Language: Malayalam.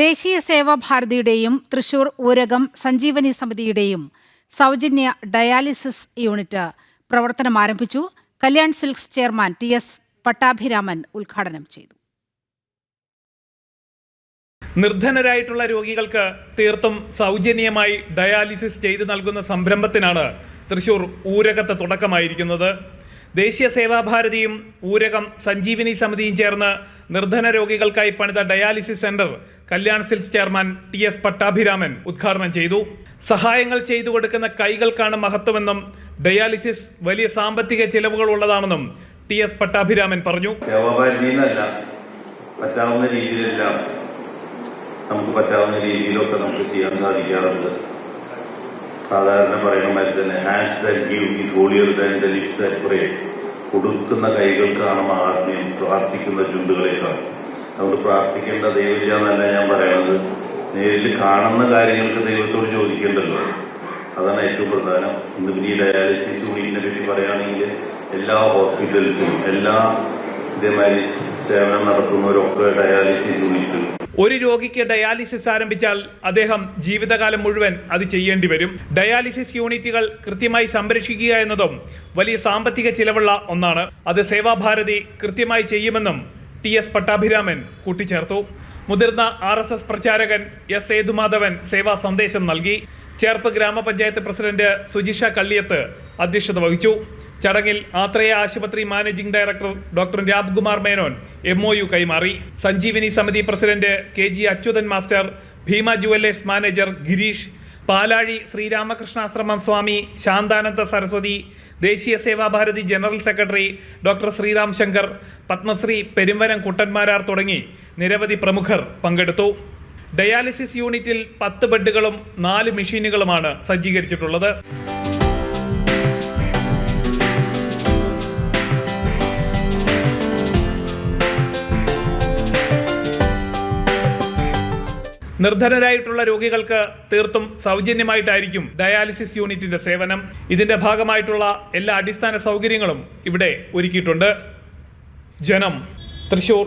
ദേശീയ സേവാഭാരതിയുടെയും തൃശൂർ ഊരകം സഞ്ജീവനി സമിതിയുടെയും സൗജന്യ ഡയാലിസിസ് യൂണിറ്റ് പ്രവർത്തനം ആരംഭിച്ചു. Kalyan silks chairman TS. Pattabhiraman ഉദ്ഘാടനം ചെയ്തു. നിർധനരായിട്ടുള്ള രോഗികൾക്ക് തീർത്തും സൗജന്യമായി ഡയാലിസിസ് ചെയ്തു നൽകുന്ന സംരംഭത്തിനാണ് തൃശൂർ ഊരകത്ത് തുടക്കമായിരിക്കുന്നത്. ദേശീയ സേവാഭാരതിയും ഊരകം സഞ്ജീവനി സമിതിയും ചേർന്ന് നിർധന രോഗികൾക്കായി പണിത dialysis centre Kalyan silks chairman TS. Pattabhiraman ഉദ്ഘാടനം ചെയ്തു. സഹായങ്ങൾ ചെയ്തു കൊടുക്കുന്ന കൈകൾക്കാണ് മഹത്വമെന്നും ഡയാലിസിസ് വലിയ സാമ്പത്തിക ചിലവുകൾ ഉള്ളതാണെന്നും ടി.എസ്. പട്ടാഭിരാമൻ പറഞ്ഞു. പറ്റാവുന്ന രീതിയിലെല്ലാം നമുക്ക് പറ്റാവുന്ന രീതിയിലൊക്കെ നമുക്ക് ചെയ്യാൻ സാധിക്കാറുണ്ട്. സാധാരണ പറയുന്ന മാതിരി തന്നെ hands that give is holier than the lips that pray. കൊടുക്കുന്ന കൈകൾക്കാണ് മഹാത്മ്യം പ്രാർത്ഥിക്കുന്ന ചുണ്ടുകളേക്കാൾ. അതുകൊണ്ട് പ്രാർത്ഥിക്കേണ്ട ദൈവമില്ല എന്നല്ല ഞാൻ പറയണത്. നേരിൽ കാണുന്ന കാര്യങ്ങൾക്ക് ദൈവത്തോട് ചോദിക്കേണ്ടല്ലോ, അതാണ് ഏറ്റവും പ്രധാനം. ഇന്ന് പിന്നെ ഈ ഡയാലിസിസ് യൂണിറ്റിനെ പറ്റി പറയുകയാണെങ്കിൽ എല്ലാ ഹോസ്പിറ്റൽസും എല്ലാ ഇതേമാതിരി സേവനം നടത്തുന്നവരൊക്കെ ഡയാലിസിസ് യൂണിറ്റ്. ഒരു രോഗിക്ക് ഡയാലിസിസ് ആരംഭിച്ചാൽ അദ്ദേഹം ജീവിതകാലം മുഴുവൻ അത് ചെയ്യേണ്ടി വരും. ഡയാലിസിസ് യൂണിറ്റുകൾ കൃത്യമായി സംരക്ഷിക്കുക എന്നതും വലിയ സാമ്പത്തിക ചിലവുള്ള ഒന്നാണ്. അത് സേവാഭാരതി കൃത്യമായി ചെയ്യുമെന്നും ടി.എസ്. പട്ടാഭിരാമൻ കൂട്ടിച്ചേർത്തു. മുതിർന്ന RSS പ്രചാരകൻ S. സേതുമാധവൻ സേവാ സന്ദേശം നൽകി. ചേർപ്പ് ഗ്രാമപഞ്ചായത്ത് പ്രസിഡന്റ് സുജിഷ കള്ളിയത്ത് അധ്യക്ഷത വഹിച്ചു. ചടങ്ങിൽ ആത്രേയ ആശുപത്രി managing director doctor Ramkumar Menon MOU കൈമാറി. Sanjeevani Samiti president KG Achuthan master, Bhima jewellers manager Girish, Palazhi Sreeramakrishnashramam Swami Santhananda Saraswati, ദേശീയ Sevabharathi general secretary doctor Sreeram Shankar, Padmashree Perumbanam Kuttanmarar തുടങ്ങി നിരവധി പ്രമുഖർ പങ്കെടുത്തു. ഡയാലിസിസ് യൂണിറ്റിൽ 10 ബെഡുകളും 4 മെഷീനുകളുമാണ് സജ്ജീകരിച്ചിട്ടുള്ളത്. നിർധനരായിട്ടുള്ള രോഗികൾക്ക് തീർത്തും സൗജന്യമായിട്ടായിരിക്കും ഡയാലിസിസ് യൂണിറ്റിന്റെ സേവനം. ഇതിന്റെ ഭാഗമായിട്ടുള്ള എല്ലാ അടിസ്ഥാന സൗകര്യങ്ങളും ഇവിടെ ഒരുക്കിയിട്ടുണ്ട്. ജനം, തൃശൂർ.